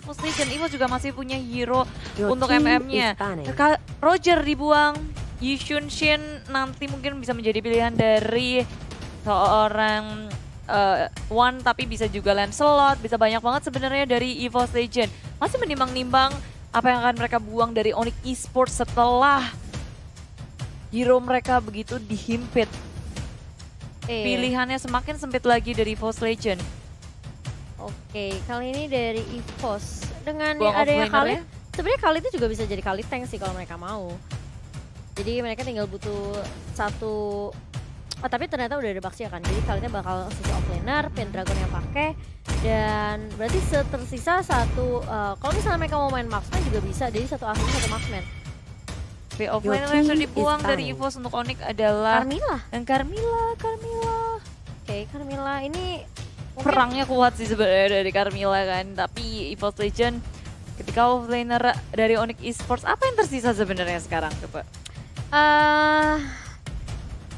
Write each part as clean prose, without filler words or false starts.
EVOS Legend. EVOS juga masih punya hero Your untuk team MM-nya. is banning. Roger dibuang, Yishun Shin nanti mungkin bisa menjadi pilihan dari seorang One, tapi bisa juga Lancelot, bisa banyak banget sebenarnya dari EVOS Legend. Masih menimbang-nimbang apa yang akan mereka buang dari Onyx Esports setelah hero mereka begitu dihimpit. Pilihannya semakin sempit lagi dari EVOS Legend. Oke, kali ini dari EVOS dengan Buang adanya offlaner-nya. Khalid. Sebenarnya Khalid itu juga bisa jadi Khalid tank sih kalau mereka mau. Jadi mereka tinggal butuh satu. Oh, tapi ternyata udah ada Baxia kan. Jadi Khalidnya bakal sisi offlaner, Pendragon yang pakai. Dan berarti tersisa satu. Kalau misalnya mereka mau main marksman juga bisa. Jadi satu asli satu marksman. Tapi offlaner yang sudah dibuang dari EVOS untuk Onyx adalah Carmilla. dan Carmilla. Oke, Carmilla ini Perangnya kuat sih sebenarnya dari Carmilla kan. Tapi EVOS Legend ketika offlaner dari Onyx Esports, apa yang tersisa sebenarnya sekarang coba?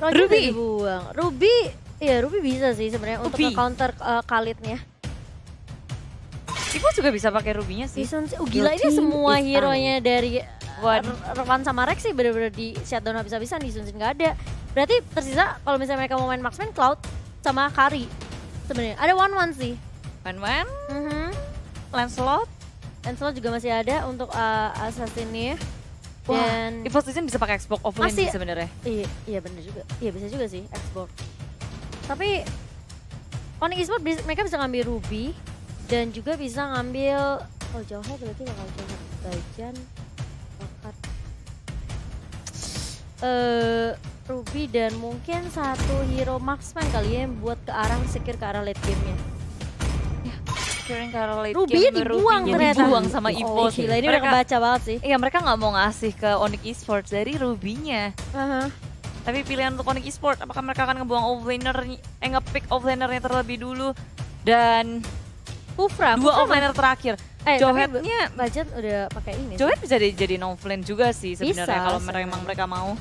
Roger Ruby. udah dibuang. Ruby, ya Ruby bisa sih sebenarnya untuk Ruby. nge-counter Khalidnya. EVOS juga bisa pakai Ruby-nya sih. Season gila Your ini team semua is hero-nya dari Wan. Revan sama Rex sih bener-bener di shutdown habis-habisan, di Sunsin nggak ada. Berarti tersisa kalau misalnya mereka mau main marksman, Cloud sama Kari. Sebenarnya ada one sih. Wan, Lancelot Lancelot. juga masih ada untuk assassin-nya. Wah, Dan EVOS Legend bisa pakai Xbox offlane Masih- sebenarnya. iya bener juga. Iya bisa juga sih export. Tapi Onyx Esports mereka bisa ngambil Ruby dan juga bisa ngambil jauhnya berarti bakal jauh Gajan bakat Ruby dan mungkin satu hero marksman kali ya yang buat ke arah secure ke arah late game-nya. Kirain karena late Ruby game, dibuang Ruby-nya ternyata. dibuang sama EVOS. Gila ini udah kebaca banget sih. Iya, mereka nggak mau ngasih ke Onyx Esports dari Ruby-nya. Tapi pilihan untuk Onyx Esports, apakah mereka akan ngebuang offlaner, nge-pick offlaner-nya terlebih dulu. Dan Kufra dua offlaner terakhir. Johead-nya, budget udah pakai ini. Johead bisa jadi offlane juga sih sebenarnya Bisa, kalau memang mereka mau.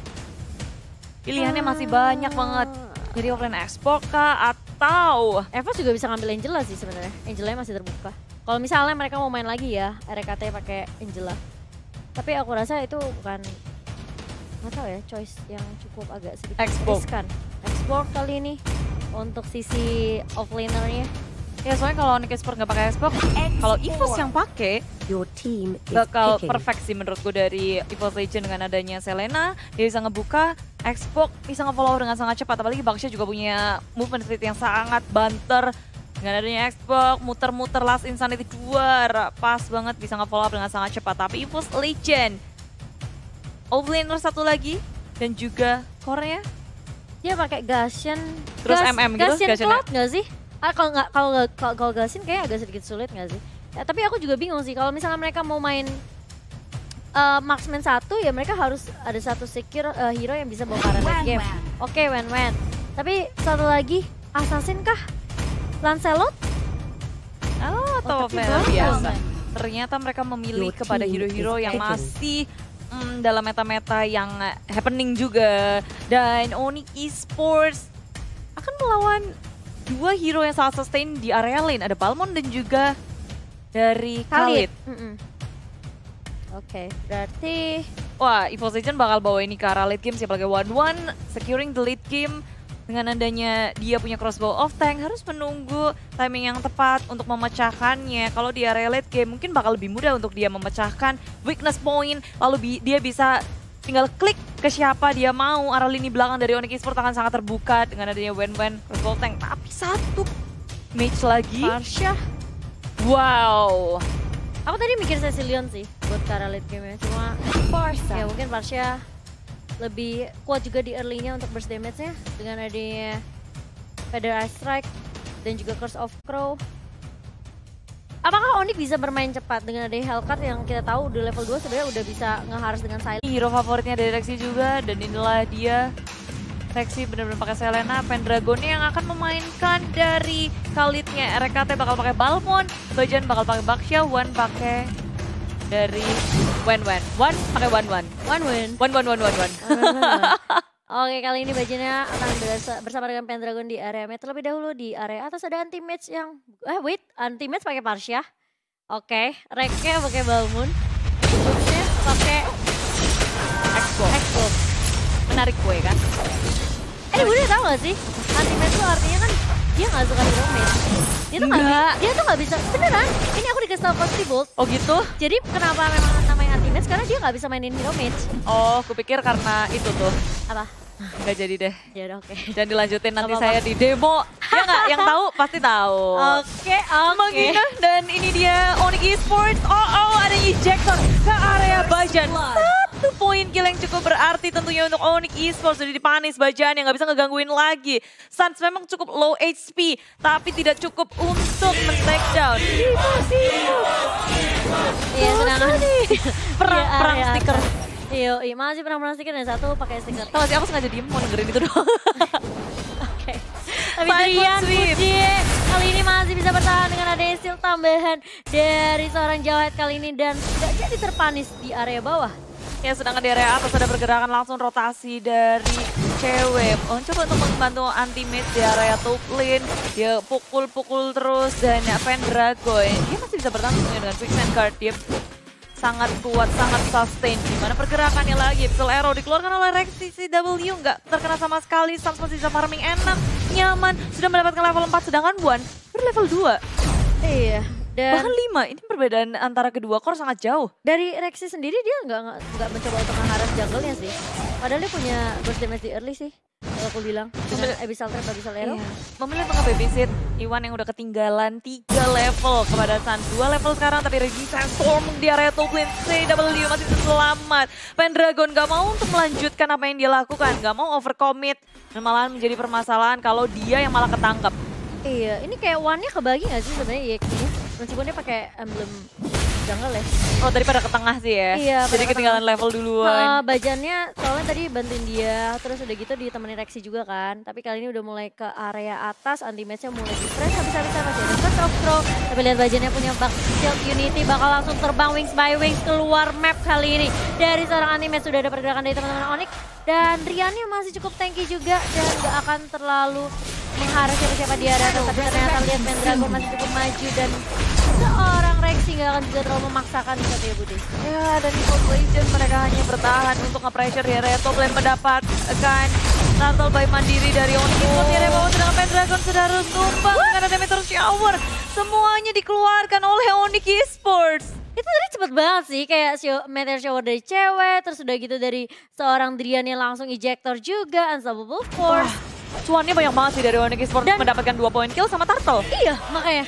Pilihannya masih banyak banget. Jadi offlane export kah atau EVOS juga bisa ngambil Angela sih sebenarnya. Angela masih terbuka. Kalau misalnya mereka mau main lagi ya, RKT pakai Angela. Tapi aku rasa itu bukan, nggak tahu ya, choice yang cukup agak sedikit Export. riskan. Export kali ini untuk sisi offlaner-nya. ya soalnya kalau Onyx Esports nggak pakai export, kalau EVOS yang pakai Your team is bakal picking. perfect sih menurutku dari EVOS Legend dengan adanya Selena. Dia bisa ngebuka, Xbox bisa nge-follow dengan sangat cepat. Apalagi Baxia juga punya movement speed yang sangat banter. Dengan adanya Xbox, muter-muter Last Insanity 2, pas banget bisa nge-follow up dengan sangat cepat. Tapi EVOS Legend, offlaner satu lagi, dan juga Korea. Dia pakai Gashen. Terus MM gitu, Gashen Gashen Cloud nggak sih? Kalau Gashen kayaknya agak sedikit sulit nggak sih? Ya, tapi aku juga bingung sih kalau misalnya mereka mau main marksman satu ya mereka harus ada satu secure hero yang bisa bawa ke arah late game. Oke, Wen. Tapi satu lagi assassin kah? Lancelot? Atau tapi offlaner bagus. biasa. Ternyata mereka memilih Your kepada team hero-hero is yang picking. masih dalam meta-meta yang happening juga. Dan Onyx Esports akan melawan dua hero yang sangat sustain di area lane. Ada Balmond dan juga dari Khalid. Oke, berarti Wah, EVOS Legend bakal bawa ini ke arah late game. Siapa lagi 1-1, securing the late game. Dengan adanya dia punya crossbow of tank, harus menunggu timing yang tepat untuk memecahkannya. Kalau di area late game mungkin bakal lebih mudah untuk dia memecahkan weakness point. Lalu dia bisa tinggal klik ke siapa dia mau. Arah lini belakang dari Onyx Esports akan sangat terbuka dengan adanya Wen crossbow tank. Tapi satu match lagi. Farsha. Wow. Aku tadi mikir Cecilion sih buat ke arah late game-nya. Cuma ya mungkin Farsha lebih kuat juga di early-nya untuk burst damage-nya dengan adanya Feather Eye Strike dan juga Curse of Crow. Apakah Onyx bisa bermain cepat dengan adanya Hellcat yang kita tahu di level 2 sebenarnya udah bisa nge-harvest dengan silent. Hero favoritnya dari Rexy juga, dan inilah dia. Rexy benar-benar pakai Selena, Pendragon yang akan memainkan dari Khalidnya. RKT bakal pakai Balmond, Bajan bakal pakai Baxia, Wan pakai dari Wan pakai Wan. Oke, kali ini Bajannya akan bersama dengan Pendragon di area mid. Terlebih dahulu di area atas ada anti-match yang anti-match pakai Farsha. Oke, reknya pakai Balmun. Boostnya pakai X-Bomb. Menarik gue kan. Bunda tau gak sih? Ultimate tuh artinya kan dia gak suka hero mage. Dia tuh gak bisa, beneran. Ini aku dikasih tau Coach Bolt. Oh gitu? Jadi kenapa memang namanya ultimate? Karena dia gak bisa mainin hero mage. Oh, kupikir karena itu tuh. Apa? Nggak jadi deh. Ya udah oke. Jangan dilanjutin nanti saya di demo. Ya nggak? Yang tahu pasti tahu. Oke. Mengingat dan ini dia Onyx Esports. Ada ejector ke area Bajan. 1 poin kill yang cukup berarti tentunya untuk Onyx Esports. Sudah dipanis Bajan yang nggak bisa ngegangguin lagi. Suns memang cukup low HP, tapi tidak cukup untuk men-take down. Iya, senang Perang stiker. Iya, masih pernah stiker dan satu pakai stiker. Tahu sih, aku sengaja diem mau dengerin itu doang. Oke. Tapi Drian Putih kali ini masih bisa bertahan dengan ada steal tambahan dari seorang Jawhead kali ini dan tidak jadi terpanis di area bawah. Ya, sedangkan di area atas ada pergerakan langsung rotasi dari cewek. Coba untuk membantu anti-mage di area top lane. Dia pukul-pukul terus dan Pendragon. Dia masih bisa bertahan dengan Quicksand Guard. Dia sangat kuat, sangat sustain. Gimana pergerakannya lagi? Pixel Arrow dikeluarkan oleh Rexy CW. Nggak terkena sama sekali. Suns masih bisa farming enak, nyaman. Sudah mendapatkan level 4, sedangkan Buan berlevel 2. Iya. Dan bahkan 5, ini perbedaan antara kedua core sangat jauh. Dari Rexy sendiri dia nggak mencoba untuk mengharas jungle-nya sih. Padahal dia punya burst damage di early sih. Kalau aku bilang, dengan Abyssal Trap, Abyssal Arrow. Iya. Memilih nge-babysit Iwan yang udah ketinggalan 3 level kepada Sun. 2 level sekarang tapi Resistance Storm di area top lane. CW masih selamat. Pendragon gak mau untuk melanjutkan apa yang dia lakukan. Gak mau overcommit. Dan malahan menjadi permasalahan kalau dia yang malah ketangkap. Iya, ini kayak one-nya kebagi gak sih sebenarnya EXP ini? Meskipun dia pakai emblem jungle ya. Oh, daripada ke tengah sih ya? Iya. Jadi ketinggalan level duluan. Bajannya soalnya tadi bantuin dia, terus udah gitu ditemenin Rexy juga kan. Tapi kali ini udah mulai ke area atas, anti-match-nya mulai di-press, habis-habisan masih ada first of throw. Tapi lihat bajannya punya shield Unity, bakal langsung terbang wings by wings keluar map kali ini. Dari seorang anti-match sudah ada pergerakan dari teman-teman Onyx. Dan Riannya masih cukup tanky juga dan gak akan terlalu mengharap siapa-siapa di area atas. Tapi ternyata lihat Pendragon masih cukup maju dan seorang Rexy gak akan juga terlalu memaksakan gitu ya Budi. Ya, dan di League of Legends mereka hanya bertahan untuk nge-pressure di area top lane, mendapatkan turtle by mandiri dari Onyx Esports di area bawah, sedangkan Pendragon sudah harus tumbang dengan ada Meteor Shower. Semuanya dikeluarkan oleh Onyx Esports. Itu tadi cepet banget sih, kayak Meteor Shower dari cewek, terus udah gitu dari seorang Drian yang langsung ejector juga, Unstoppable Force. Cuannya banyak banget sih dari Onyx Esports mendapatkan 2 poin kill sama turtle. Iya, makanya.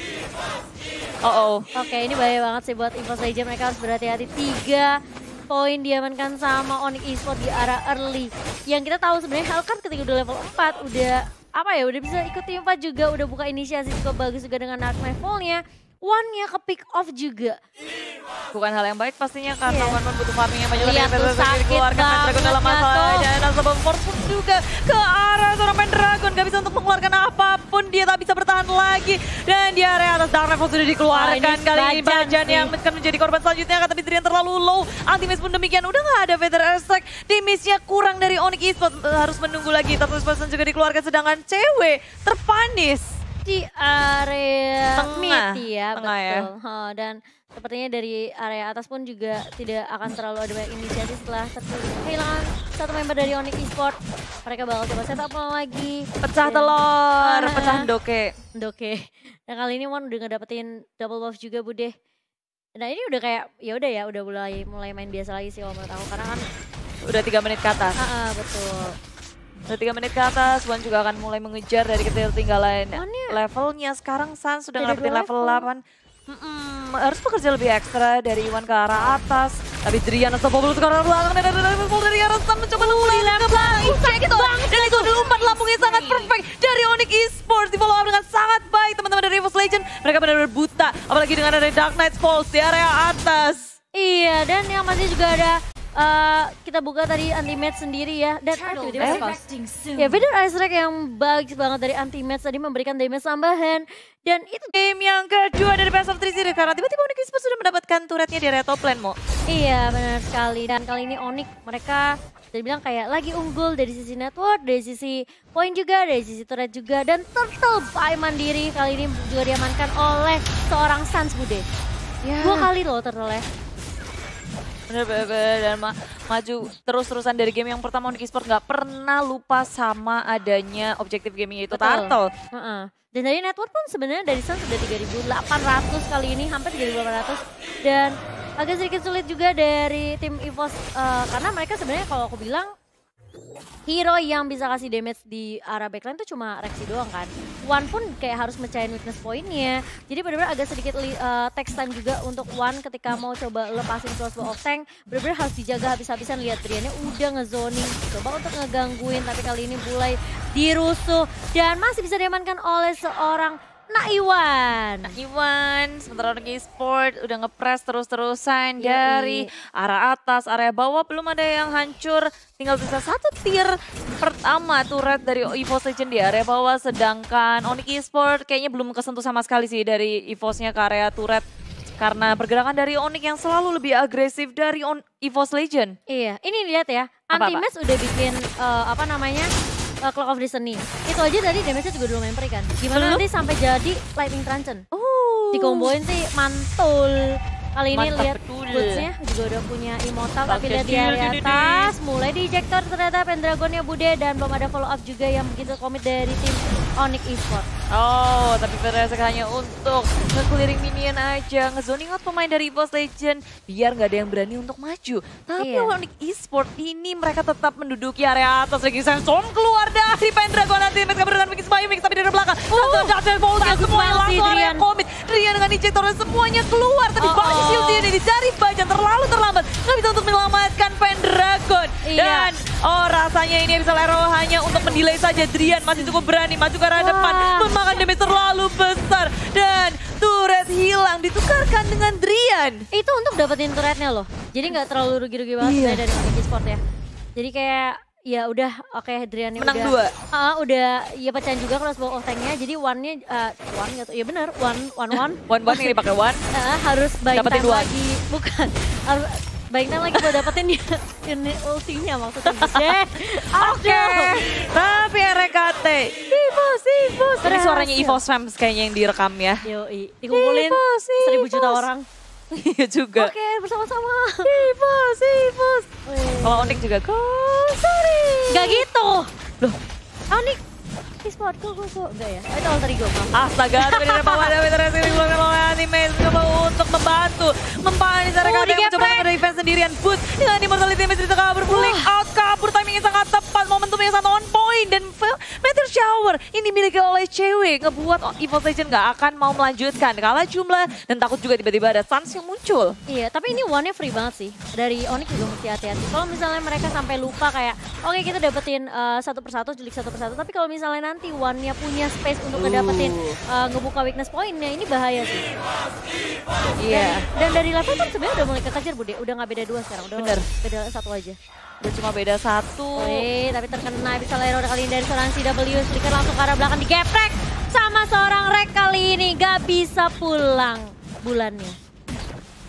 Oke, ini bahaya banget sih buat EVOS Legends, mereka harus berhati-hati. 3 poin diamankan sama Onyx Esports di area early. Yang kita tahu sebenarnya Halkan ketika udah level 4, udah udah bisa ikut tim 4 juga, udah buka inisiasi cukup bagus juga dengan Dark Rifle-nya. One-nya ke pick off juga. Bukan hal yang baik pastinya karena One butuh farming yang banyak. Lihat tuh sakit dikeluarkan Pendragon dalam masalah dan Unstoppable Force pun juga ke arah seorang Pendragon. Gak bisa untuk mengeluarkan apapun, dia tak bisa bertahan lagi. Dan di area atas Dark Rifle sudah dikeluarkan. Kali ini Bajan yang akan menjadi korban selanjutnya, tapi Drian terlalu low. Ultimate pun demikian, udah gak ada Feather Airstrike. Damage-nya kurang dari Onyx Esports, harus menunggu lagi. Turtle Person juga dikeluarkan, sedangkan cewek terpanis di area tengah, mid ya, tengah betul. Ya. Dan sepertinya dari area atas pun juga tidak akan terlalu ada banyak inisiatif setelah kehilangan satu member dari Onyx Esports. Mereka bakal coba setup lagi. Pecah telur, pecah doke. Dan kali ini One udah ngedapetin double buff juga Bude. Nah ini udah kayak udah mulai main biasa lagi sih kalau menurut aku, karena kan udah 3 menit ke atas. Betul. Udah 3 menit ke atas, Wan juga akan mulai mengejar dari ketinggalan levelnya. Sekarang Sun sudah ngelapatin level 8. Harus bekerja lebih ekstra dari Iwan ke arah atas. Tapi Drian Unstoppable ke arah belakang dan ada level dari arah Sun mencoba lempar. Gitu. Dan itu umpan lambungnya sangat perfect dari Onyx Esports. Di follow up dengan sangat baik teman-teman dari EVOS Legends. Mereka benar-benar buta, apalagi dengan ada Dark Knight's Falls di area atas. Iya, dan yang masih juga ada kita buka tadi anti-match sendiri ya. Dan ya Feather Airstrike yang bagus banget dari anti-match tadi, memberikan damage tambahan. Dan itu game yang kedua dari Best of 3 series karena tiba-tiba Onyx Esports sudah mendapatkan turretnya di area top lane, Mo. Iya, benar sekali. Dan kali ini Onyx mereka jadi bilang kayak lagi unggul dari sisi network, dari sisi poin juga, dari sisi turret juga. Dan turtle by mandiri kali ini juga diamankan oleh seorang Suns Bude. Ya. 2 kali loh turtle ya. Bener-bener dan maju terus-terusan dari game yang pertama Onyx Esports nggak pernah lupa sama adanya objektif gaming yaitu Betul. turtle. Dan dari network pun sebenarnya dari Sun sudah 3.800 kali ini, hampir 3.800. Dan agak sedikit sulit juga dari tim EVOS karena mereka sebenarnya kalau aku bilang hero yang bisa kasih damage di arah backline tuh cuma Rexy doang kan. One pun kayak harus mecahin weakness point-nya. Jadi benar-benar agak sedikit takes time juga untuk One ketika mau coba lepasin crossbow of tank. Benar-benar harus dijaga habis-habisan. Lihat Driannya udah ngezoning, coba untuk ngegangguin, tapi kali ini mulai dirusuh dan masih bisa diamankan oleh seorang Naiwan. Sementara Onyx Esports udah ngepres terus-terusan dari arah atas, area bawah belum ada yang hancur. Tinggal bisa 1 tier pertama turret dari EVOS Legend di area bawah. Sedangkan Onyx Esports kayaknya belum kesentuh sama sekali sih dari EVOS-nya ke area turret. Karena pergerakan dari Onyx yang selalu lebih agresif dari EVOS Legend. Iya, ini lihat ya. Anti-match udah bikin Clock of Destiny. Itu aja tadi damage-nya juga udah lumayan perih kan. Gimana nanti sampai jadi Lightning Transcend? Dikomboin sih mantul. Kali ini lihat boots-nya juga udah punya immortal, tapi lihat di area atas mulai di ejector ternyata Pendragonnya Bude dan belum ada follow up juga yang begitu komit dari tim Onyx Esports. Oh, tapi Federasi hanya untuk nge-clearing minion aja, nge-zoning out pemain dari EVOS Legend biar nggak ada yang berani untuk maju. Tapi Onyx Esports ini mereka tetap menduduki area atas. Lagi Sansom keluar dari Pendragon nanti mereka berdekatan Mix by Mix tapi dari belakang. Satu Voltnya semua langsung area komit. Drian dengan ejectornya semuanya keluar, tapi banyak shield ini dicari Bajan terlalu terlambat. Nggak bisa untuk menyelamatkan Pendragon. Dan rasanya ini bisa Lero hanya untuk mendelay saja. Drian masih cukup berani maju ke arah depan, memakan damage terlalu besar dan turret hilang ditukarkan dengan Drian. Itu untuk dapetin turretnya loh. Jadi nggak terlalu rugi-rugi banget dari Onyx Esports ya. Jadi kayak ya udah oke, Drian menang udah 2. Udah ya pecahin juga crossbow of tanknya. Jadi one-nya one gitu. Ya benar, one. One yang dipakai one. Harus buying dapetin time one lagi. Bukan. Harus buying time lagi buat dapetin ini ultinya maksudnya. Oke. Tapi RKT EVOS. Ini suaranya EVOS fans kayaknya yang direkam ya. Yoi, dikumpulin 1000 juta orang. Iya juga. Oke, bersama-sama. EVOS. Kalau Onyx juga sorry. Gak gitu. Loh, Onyx Esports go. Enggak ya? Itu alter ego. Astaga, tapi dari bawah ada Federasi belum oleh anime coba untuk membantu mempanis RKT yang mencoba mengenai defense sendirian. Boots dengan immortality masih bisa kabur, pulling out, kabur timingnya sangat tepat, momentumnya sangat on point dan Meteor Shower ini dimiliki oleh cewek ngebuat EVOS Legend nggak akan mau melanjutkan kalah jumlah dan takut juga tiba-tiba ada Suns yang muncul. Iya, tapi ini one-nya free banget sih. Dari Onyx juga mesti hati-hati. Kalau misalnya mereka sampai lupa kayak oke, kita dapetin satu persatu, julik satu persatu, tapi kalau misalnya nanti one-nya punya space untuk ngedapetin ngebuka weakness point-nya, ini bahaya sih. Iya. Dan dari level kan sebenarnya udah mulai kekejar Bude, udah nggak beda 2 sekarang, udah beda 1 aja. Udah cuma beda 1. Tapi terkena bisa Lero kali ini dari seorang CW, Slicker langsung ke arah belakang digeprek sama seorang Rek kali ini, gak bisa pulang bulannya.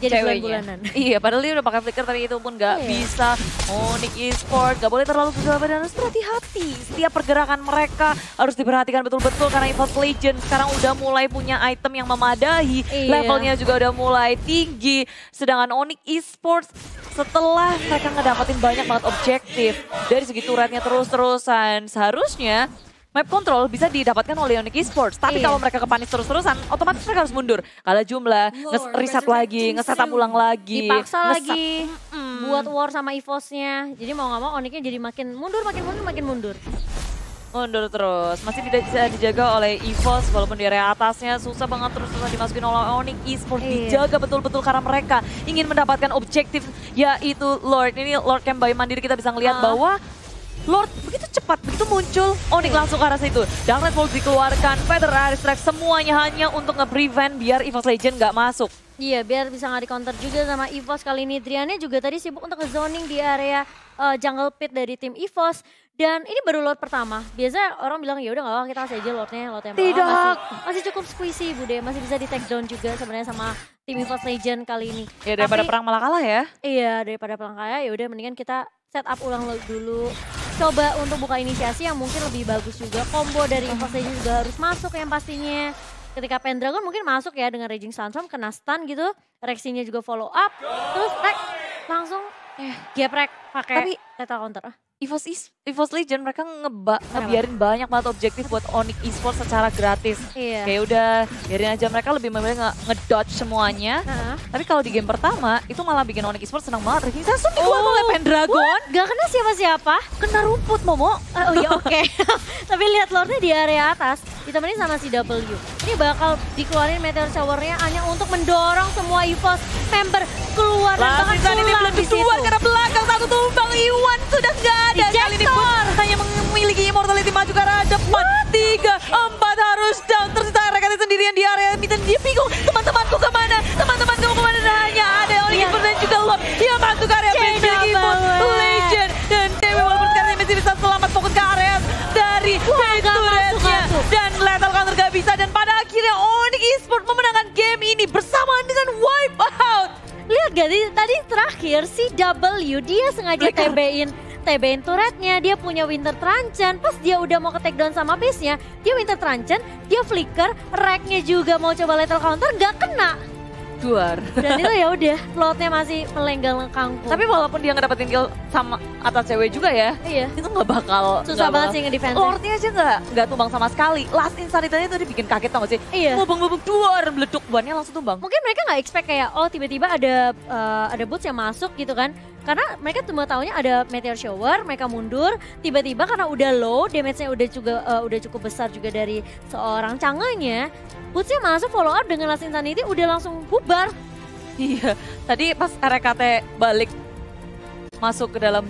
Jadi bulan-bulanan. Iya, padahal dia udah pakai flicker tapi itu pun gak bisa. Onyx Esports gak boleh terlalu gegabah dan harus berhati-hati. Setiap pergerakan mereka harus diperhatikan betul-betul karena EVOS Legend sekarang udah mulai punya item yang memadahi. Levelnya juga udah mulai tinggi. Sedangkan Onyx Esports setelah mereka ngedapetin banyak banget objektif dari segi turretnya terus-terusan, seharusnya map control bisa didapatkan oleh Onyx Esports. Tapi kalau mereka kepanis terus-terusan, otomatis mereka harus mundur. Kalah jumlah, nge-reset lagi, nge-setup ulang lagi. Dipaksa lagi buat war sama EVOS-nya. Jadi mau gak mau Onyx-nya jadi makin mundur. Mundur terus. Masih tidak bisa dijaga oleh EVOS walaupun di area atasnya susah banget terus-terusan dimasukin oleh Onyx Esports. Dijaga betul-betul karena mereka ingin mendapatkan objektif yaitu Lord. Ini Lord Camp by Mandiri kita bisa ngelihat bahwa Lord begitu cepat, begitu muncul, Onyx langsung ke arah situ. Dark Red Bolt dikeluarkan, Feather Airstrike semuanya hanya untuk nge-prevent biar EVOS Legend nggak masuk. Iya, biar bisa nggak di-counter juga sama EVOS. Kali ini Driannya juga tadi sibuk untuk nge-zoning di area jungle pit dari tim EVOS. Dan ini baru Lord pertama. Biasanya orang bilang ya udah nggak apa-apa kita kasih aja Lordnya, Lord yang Tidak. masih cukup squishy Bude, masih bisa di take down juga sebenarnya sama tim EVOS Legend kali ini. Ya daripada perang malah kalah ya. Iya, daripada perang kalah ya udah mendingan kita set up ulang dulu. Coba untuk buka inisiasi yang mungkin lebih bagus juga. Combo dari EVOS Legend juga harus masuk yang pastinya. ketika Pendragon mungkin masuk ya dengan Raging Sandstorm, kena stun gitu. Reaksinya juga follow up. Terus langsung geprek pakai lethal counter. EVOS Legend mereka ngebiarin banyak banget objektif buat Onyx Esports secara gratis. Iya. Kayak udah biarin aja mereka lebih memilih ngedodge semuanya. Tapi kalau di game pertama itu malah bikin Onyx Esports senang banget. Raging Sandstorm dikeluarkan oleh Pendragon. Gak kena siapa-siapa. Kena rumput Momo. Oh iya oke. Tapi lihat Lordnya di area atas ditemenin sama si W. Ini bakal dikeluarin Meteor Shower-nya hanya untuk mendorong semua EVOS member keluar dan bahkan Langsung ini pulang di situ. keluar karena belakang satu tumbang. Iwan sudah nggak ada. Kali ini pun hanya memiliki immortality maju ke arah depan. 3, 4 harus down. Tersisa rekannya sendirian di area mid dan dia bingung. Teman-temanku kemana? Teman-temanku kemana? Dan hanya ada Onyx Esports dan juga Lord yang masuk ke area mid. Legend dan Dewi walaupun sekarang masih bisa selamat fokus ke area dari turretnya. Dan lethal counter gak bisa. Dan pada akhirnya Onyx Esports memenangkan game ini bersamaan dengan Wipeout. Lihat gak tadi terakhir si W dia sengaja TB-in turretnya, dia punya Winter Truncheon. Pas dia udah mau ke take down sama base-nya, dia Winter Truncheon, dia flicker, rack-nya juga mau coba lethal counter, gak kena. Duar. Dan itu ya udah, plotnya masih melenggang kangkung. Tapi walaupun dia ngedapetin kill sama atas cewek juga ya, itu nggak bakal susah banget sih ngedefense. Lordnya aja nggak tumbang sama sekali. Last insanity itu bikin kaget tau gak sih? Iya. Ngubung-ngubung duar, meleduk bannya langsung tumbang. Mungkin mereka nggak expect kayak tiba-tiba ada boots yang masuk gitu kan. Karena mereka cuma taunya ada Meteor Shower, mereka mundur, tiba-tiba karena udah low, damage-nya udah cukup besar juga dari seorang Chang'e-nya. Boots-nya masuk follow up dengan Last Insanity udah langsung bubar. Iya, tadi pas RKT balik masuk ke dalam